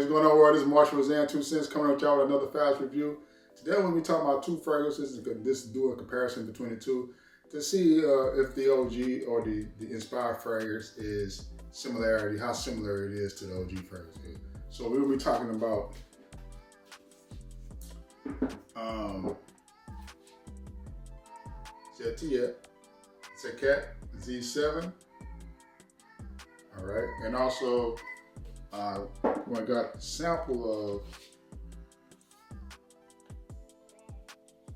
what's going on, world? This is Marshall Zan, 2 Cents, coming up with y'all with another fast review. Today we're going to be talking about two fragrances. This do a comparison between the two to see if the OG or the inspired fragrance is how similar it is to the OG fragrance. So we'll be talking about Zakat Z6. All right, and also I got a sample of.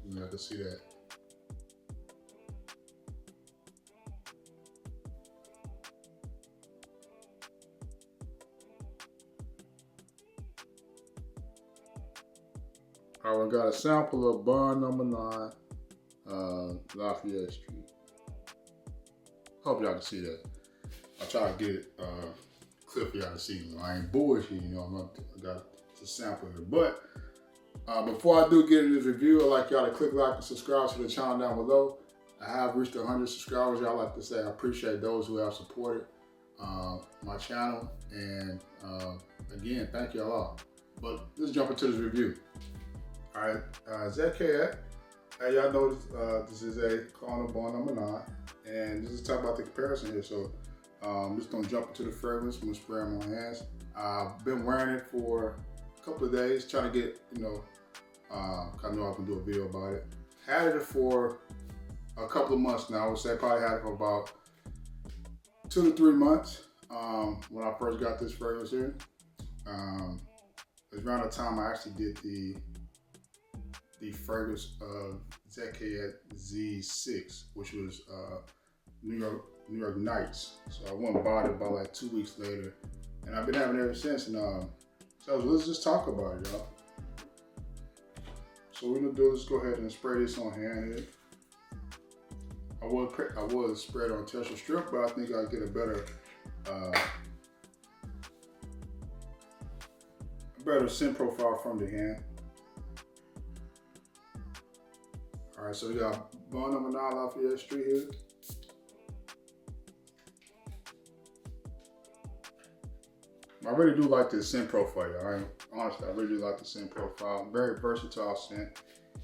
You have to see that. All right, I got a sample of Bond Number 9, Lafayette Street. Hope y'all can see that. I'll try to get it clip for y'all to see. I ain't bullshit, I got to sample here. But before I do get into this review, I'd like y'all to click like and subscribe to the channel down below. I have reached 100 subscribers. Y'all like to say I appreciate those who have supported my channel. And again, thank y'all all. But let's jump into this review. All right, Zakat. Hey, y'all know this is a clone of Bond Number 9. And this is talk about the comparison here. So I'm just gonna jump into the fragrance. I'm gonna spray them on my hands. I've been wearing it for a couple of days, trying to get, I know I can do a video about it. Had it for a couple of months now. I would say I probably had it for about 2 to 3 months when I first got this fragrance here. It was around the time I actually did the fragrance of Zakat Z6, which was New York Nights. So I went and bought it about like 2 weeks later, and I've been having it ever since. And so let's just talk about it, y'all. So what we're gonna do is go ahead and spray this on hand here. I would spray it on tissue strip, but I think I'll get a better scent profile from the hand. All right, so we got Bond Number 9 Lafayette Street here. I really do like this scent profile, y'all. Honestly, I really do like the scent profile. Very versatile scent,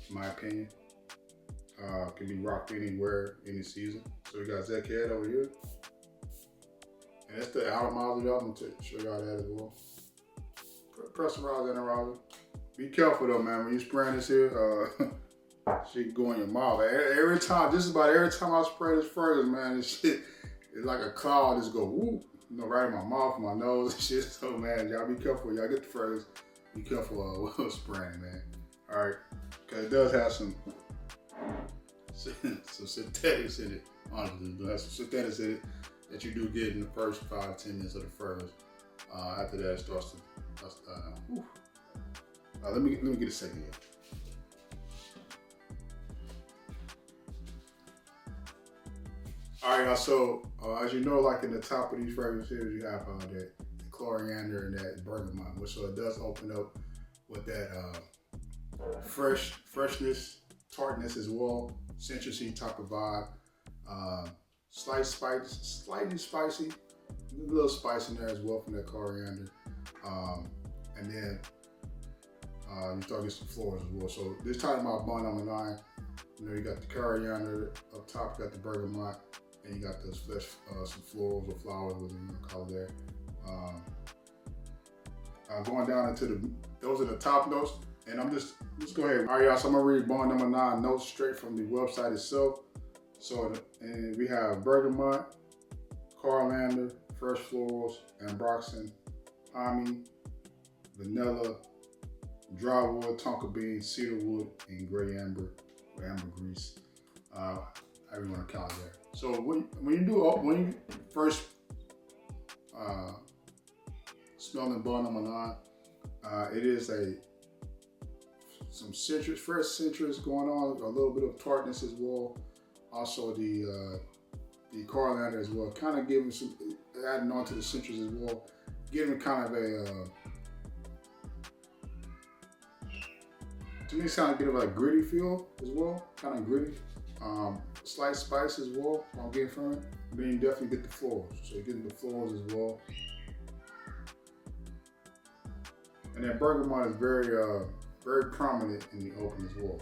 in my opinion. Can be rocked anywhere, any season. So we got Zakat over here. And that's the atomizer, y'all. I'm gonna show y'all that as well. Pressurizer and arouser. Be careful though, man. When you're spraying this here, shit go in your mouth. Every time, just about every time I spray this fragrance, man, this shit is like a cloud just go whoop, right in my mouth, my nose and shit. So man, y'all be careful. Y'all get the fragrance. Be careful with spraying, man. All right, because it does have some synthetics in it. Honestly, it has some synthetics in it that you do get in the first 5 to 10 minutes of the fragrance. After that, it starts to. Let me get a second here. All right, y'all. So as you know, like in the top of these fragrances here, you have the coriander and that bergamot, which so it does open up with that freshness, tartness as well, citrusy type of vibe. Slight spice, slightly spicy, a little spice in there as well from that coriander, and then you start getting some florals as well. So this time about Bond Number 9, you got the coriander up top, you got the bergamot. And you got those fresh, some florals or flowers, whatever you want to call it there. Going down into those are the top notes. And let's go ahead. All right, y'all, so I'm gonna read Bond Number 9 notes straight from the website itself. So, and we have bergamot, coriander, fresh florals, ambroxan, pommy, vanilla, dry wood, tonka bean, cedar wood, and gray amber or ambergris. However you want to call it there. So when you first smelling Bond Number 9, it is some citrus, fresh citrus going on, a little bit of tartness as well. Also the coriander as well, kind of giving some, adding on to the citrus as well, giving kind of a, to me, it's kind of give a gritty feel as well, kind of gritty. Slight spice as well, I'm getting from it. But then you definitely get the florals. So you're getting the florals as well. And that bergamot is very prominent in the open as well.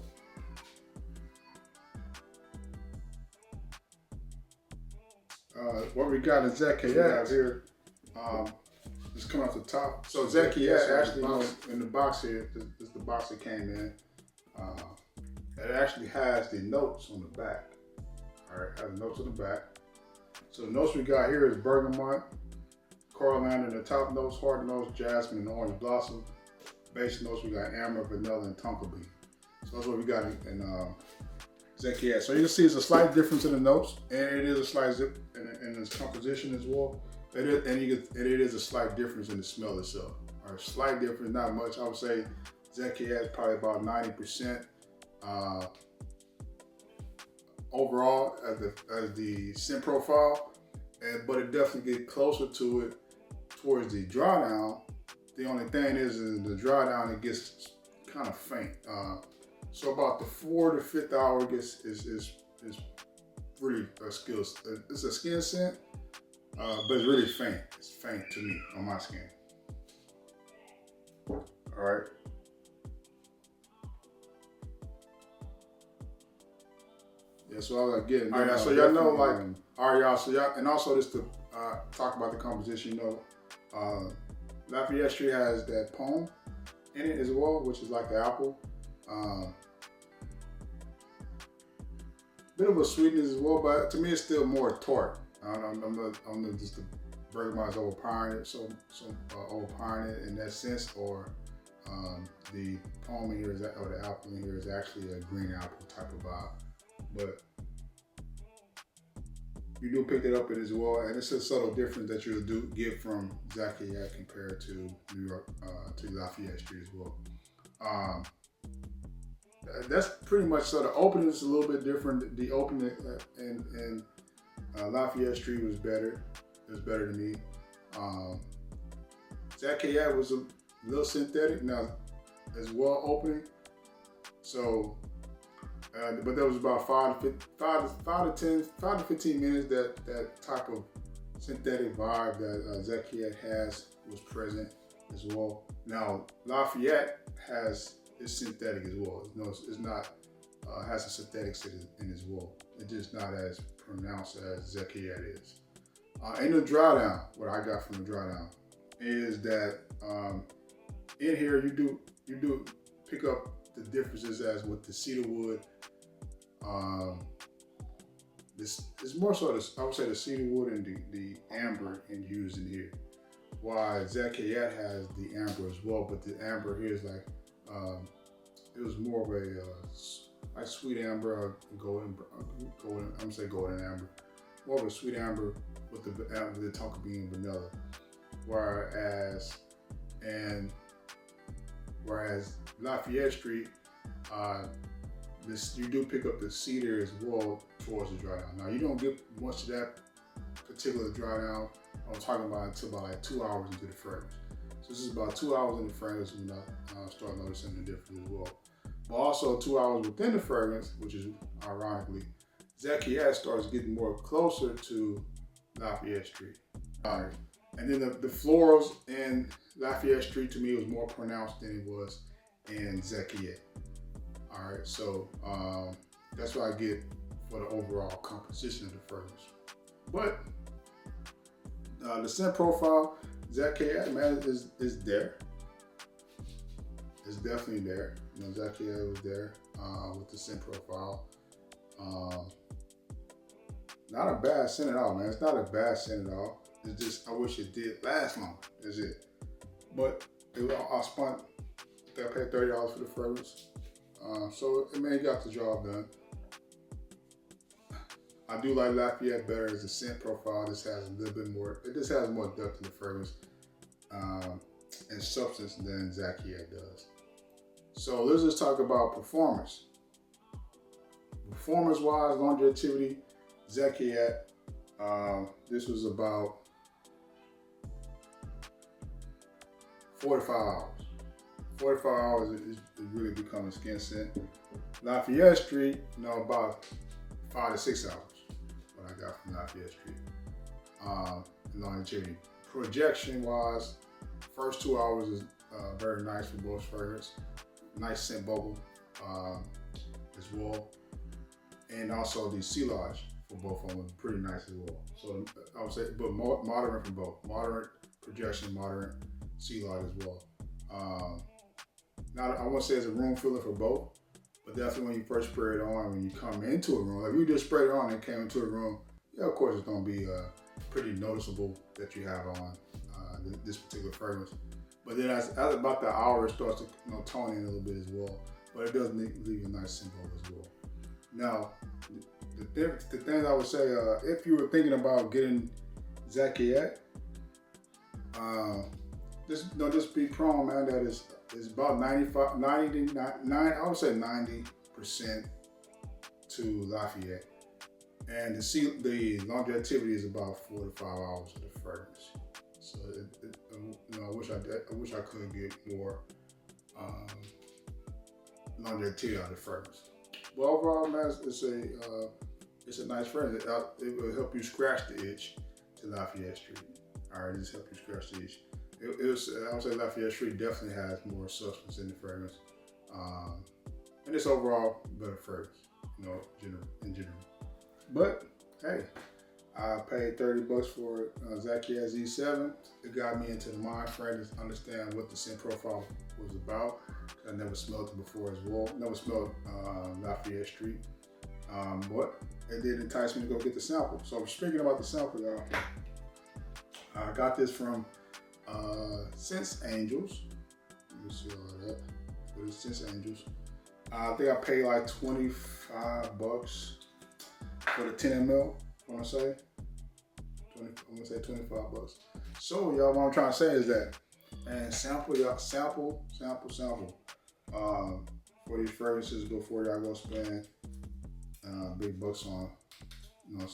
What we got is Zakat here. Just coming off the top. So Zakat actually in the box here. This is the box that came in. It actually has the notes on the back. All right, has notes on the back. So the notes we got here is bergamot, coriander in the top notes, hard notes, jasmine, and orange blossom. Base notes we got amber, vanilla, and tonka bean. So that's what we got in Zakat. So you can see it's a slight difference in the notes, and it is a slight zip in its composition as well. It is a slight difference in the smell itself. Or slight difference, not much. I would say Zakat is probably about 90% overall as the scent profile, but it definitely gets closer to it towards the drawdown. The only thing is in the drawdown it gets kind of faint. So about the 4th to 5th hour is really a skill. It's a skin scent, but it's really faint. It's faint to me on my skin. All right. Yeah, so I was getting. All right, so y'all know, like, all right, y'all. So y'all, and also just to talk about the composition, you know, Lafayette Street has that poem in it as well, which is like the apple. Bit of a sweetness as well, but to me it's still more tart. I'm not just the bergamot is overpowering it, so overpowering it in that sense, or the poem in here is, or the apple in here is actually a green apple type of vibe. But you do pick it up as well, and it's a subtle difference that you'll get from Zakat compared to New York, to Lafayette Street as well. That's pretty much, so the opening is a little bit different. The opening in Lafayette Street was better. It was better to me. Zakat was a little synthetic now as well opening. So, but that was about 5 to 15 minutes. That type of synthetic vibe that Zakat has was present as well. Now Lafayette is synthetic as well. It's not has a synthetic in as well. It's just not as pronounced as Zakat is. In the drawdown, what I got from the drawdown is that in here you do pick up the differences as with the cedarwood. This is more so I would say the cedarwood and the amber used in here. While Zakat has the amber as well, but the amber here is like it was more of a like sweet amber, golden. I'm gonna say golden amber, more of a sweet amber with the tonka bean vanilla. Whereas Lafayette Street, you do pick up the cedar as well towards the drawdown. Now you don't get much of that particular drawdown. I'm talking about until about like 2 hours into the fragrance. So this is about 2 hours in the fragrance when I start noticing the difference as well. But also 2 hours within the fragrance, which is ironically, Zakat starts getting more closer to Lafayette Street. All right. And then the florals in Lafayette Street to me was more pronounced than it was in Zakat. All right, so that's what I get for the overall composition of the fragrance. But the scent profile, Zakat, man, is there. It's definitely there. You know, Zakat was there with the scent profile. Not a bad scent at all, man. It's not a bad scent at all. It's just, I wish it did last longer. That's it. But I paid $30 for the fragrance. So it got the job done. I do like Lafayette better as a scent profile. This has a little bit more, it just has more depth in the fragrance and substance than Zakat does. So let's just talk about performance. Performance-wise, longevity, Zakat, this was about 45 hours. 45 hours is really becoming a skin scent. Lafayette Street, about 5 to 6 hours. What I got from Lafayette Street. Longevity. Projection wise, first 2 hours very nice for both fragrance. Nice scent bubble as well. And also the silage for both of them was pretty nice as well. So I would say, but moderate for both. Moderate projection, moderate silage as well. Now I won't say it's a room filler for both, but definitely when you first spray it on, when you come into a room, like if you just sprayed it on and came into a room, yeah, of course it's gonna be pretty noticeable that you have on this particular fragrance. But then as about the hour, it starts to tone in a little bit as well. But it does leave a nice scent bubble as well. Now, the things I would say, if you were thinking about getting Zakat, just be prone, man, that is about 90 I would say 90% to Lafayette. And the longevity is about 4 to 5 hours of the fragrance. So I wish I could get more longevity out of the fragrance. But overall, man, it's a nice fragrance. It will help you scratch the itch to Lafayette Street. All right, just help you scratch the itch. I would say Lafayette Street definitely has more substance in the fragrance, and it's overall better fragrance, in general. But hey, I paid $30 for Zakat Z6. It got me into the mind frame to understand what the scent profile was about. I never smelled it before as well. Never smelled Lafayette Street. But it did entice me to go get the sample. So speaking about the sample, y'all, I got this from Sense Angels. Let me see all that. But it's Sense Angels. I think I paid like $25 for the 10 ml. I'm gonna say $25. So y'all, what I'm trying to say is that, and sample for these fragrances before y'all go spend big bucks on, on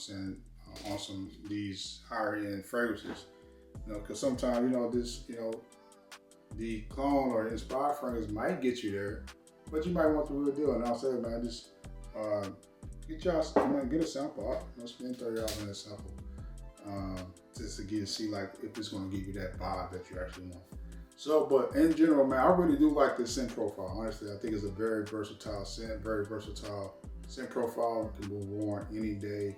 some these higher end fragrances. Because sometimes the clone or the inspired fragrance might get you there, but you might want the real deal. And I'll say, man, just get a sample. Spend $30 on that sample, just to see like if it's going to give you that vibe that you actually want. So, but in general, man, I really do like this scent profile. Honestly, I think it's a very versatile scent, very versatile scent profile. It can be worn any day,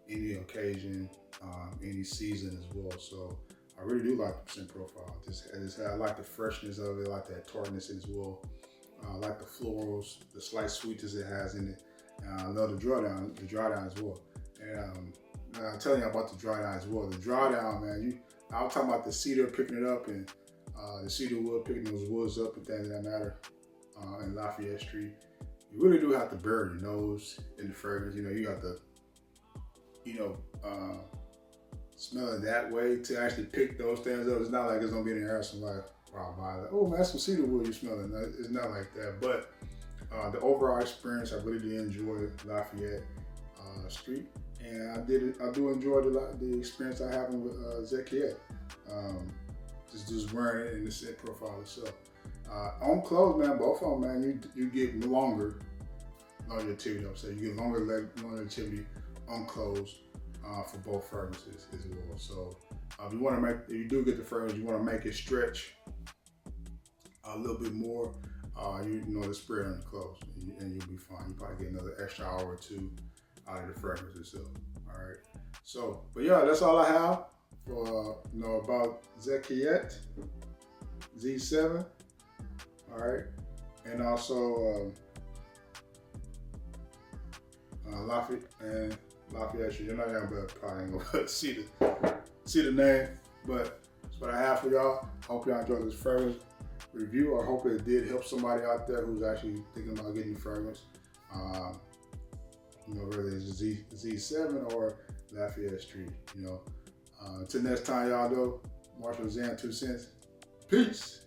any occasion, any season as well. So I really do like the scent profile. I like the freshness of it, I like that tartness as well. I like the florals, the slight sweetness it has in it. I love the drawdown as well. And I'm telling you about the drawdown as well. The drawdown, man, I was talking about the cedar picking it up and the cedar wood picking those woods up and things of that matter in Lafayette Street. You really do have to bury your nose in the fragrance. You got to, smell it that way to actually pick those things up. It's not like it's gonna be in the air. Somebody, wow, oh man, that's some cedar wood you're smelling. It's not like that. But the overall experience, I really did enjoy Lafayette Street, and I do enjoy the experience I have with Zakat. Just wearing it in the scent profile itself. On clothes, man, both of them, man, you get longer longevity. So you get longer longevity on clothes for both fragrances as well. So if you do get the fragrance, you want to make it stretch a little bit more. To spray it on the clothes, and you'll be fine. You probably get another extra hour or two out of the fragrance itself. All right. So, but yeah, that's all I have for about Zakat Z6. All right, and also Lafayette Street. You're not gonna probably ain't gonna see the name, but that's what I have for y'all. Hope y'all enjoyed this fragrance review. I hope it did help somebody out there who's actually thinking about getting fragrance. Whether it's Z7 or Lafayette Street. Until next time, y'all. Marshall Zan 2 cents. Peace.